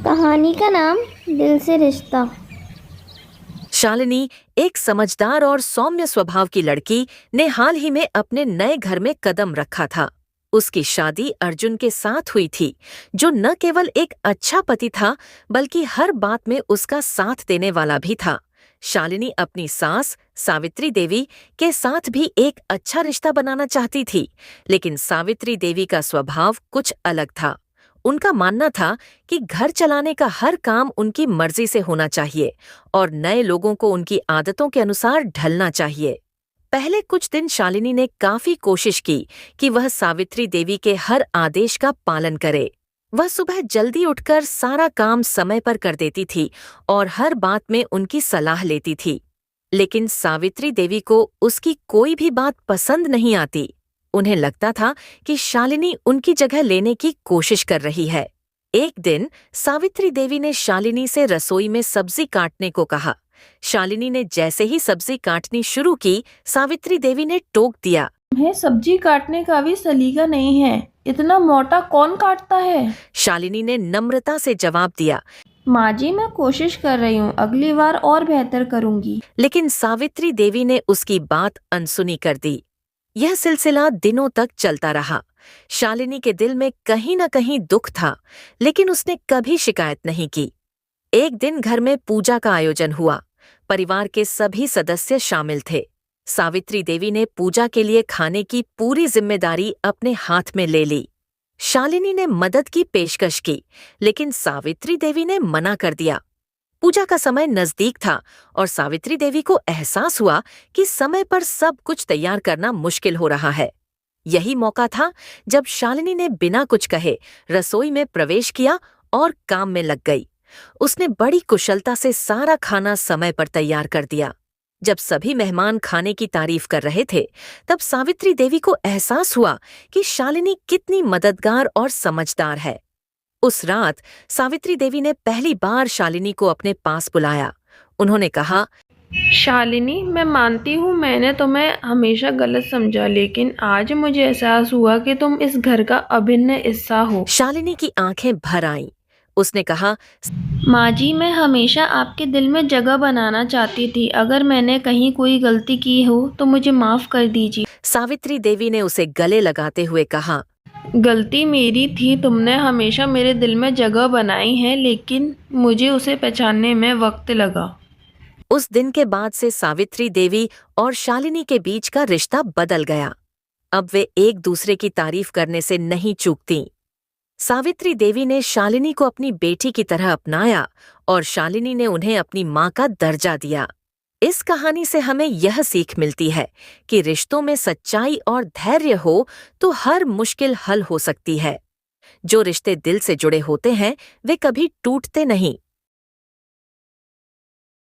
कहानी का नाम दिल से रिश्ता। शालिनी, एक समझदार और सौम्य स्वभाव की लड़की, ने हाल ही में अपने नए घर में कदम रखा था। उसकी शादी अर्जुन के साथ हुई थी, जो न केवल एक अच्छा पति था बल्कि हर बात में उसका साथ देने वाला भी था। शालिनी अपनी सास सावित्री देवी के साथ भी एक अच्छा रिश्ता बनाना चाहती थी, लेकिन सावित्री देवी का स्वभाव कुछ अलग था। उनका मानना था कि घर चलाने का हर काम उनकी मर्जी से होना चाहिए और नए लोगों को उनकी आदतों के अनुसार ढलना चाहिए। पहले कुछ दिन शालिनी ने काफी कोशिश की कि वह सावित्री देवी के हर आदेश का पालन करे। वह सुबह जल्दी उठकर सारा काम समय पर कर देती थी और हर बात में उनकी सलाह लेती थी। लेकिन सावित्री देवी को उसकी कोई भी बात पसंद नहीं आती। उन्हें लगता था कि शालिनी उनकी जगह लेने की कोशिश कर रही है। एक दिन सावित्री देवी ने शालिनी से रसोई में सब्जी काटने को कहा। शालिनी ने जैसे ही सब्जी काटनी शुरू की, सावित्री देवी ने टोक दिया। तुम्हें सब्जी काटने का भी सलीका नहीं है। इतना मोटा कौन काटता है? शालिनी ने नम्रता से जवाब दिया। माँ जी, मैं कोशिश कर रही हूँ, अगली बार और बेहतर करूँगी। लेकिन सावित्री देवी ने उसकी बात अनसुनी कर दी। यह सिलसिला दिनों तक चलता रहा। शालिनी के दिल में कहीं न कहीं दुख था, लेकिन उसने कभी शिकायत नहीं की। एक दिन घर में पूजा का आयोजन हुआ। परिवार के सभी सदस्य शामिल थे। सावित्री देवी ने पूजा के लिए खाने की पूरी जिम्मेदारी अपने हाथ में ले ली। शालिनी ने मदद की पेशकश की, लेकिन सावित्री देवी ने मना कर दिया। पूजा का समय नजदीक था और सावित्री देवी को एहसास हुआ कि समय पर सब कुछ तैयार करना मुश्किल हो रहा है। यही मौका था जब शालिनी ने बिना कुछ कहे रसोई में प्रवेश किया और काम में लग गई। उसने बड़ी कुशलता से सारा खाना समय पर तैयार कर दिया। जब सभी मेहमान खाने की तारीफ कर रहे थे, तब सावित्री देवी को एहसास हुआ कि शालिनी कितनी मददगार और समझदार है। उस रात सावित्री देवी ने पहली बार शालिनी को अपने पास बुलाया। उन्होंने कहा, शालिनी, मैं मानती हूँ मैंने तुम्हें हमेशा गलत समझा, लेकिन आज मुझे एहसास हुआ कि तुम इस घर का अभिन्न हिस्सा हो। शालिनी की आंखें भर आईं। उसने कहा, माँ जी, मैं हमेशा आपके दिल में जगह बनाना चाहती थी। अगर मैंने कहीं कोई गलती की हो तो मुझे माफ कर दीजिए। सावित्री देवी ने उसे गले लगाते हुए कहा, गलती मेरी थी। तुमने हमेशा मेरे दिल में जगह बनाई है, लेकिन मुझे उसे पहचानने में वक्त लगा। उस दिन के बाद से सावित्री देवी और शालिनी के बीच का रिश्ता बदल गया। अब वे एक दूसरे की तारीफ करने से नहीं चूकतीं। सावित्री देवी ने शालिनी को अपनी बेटी की तरह अपनाया और शालिनी ने उन्हें अपनी मां का दर्जा दिया। इस कहानी से हमें यह सीख मिलती है कि रिश्तों में सच्चाई और धैर्य हो तो हर मुश्किल हल हो सकती है। जो रिश्ते दिल से जुड़े होते हैं, वे कभी टूटते नहीं।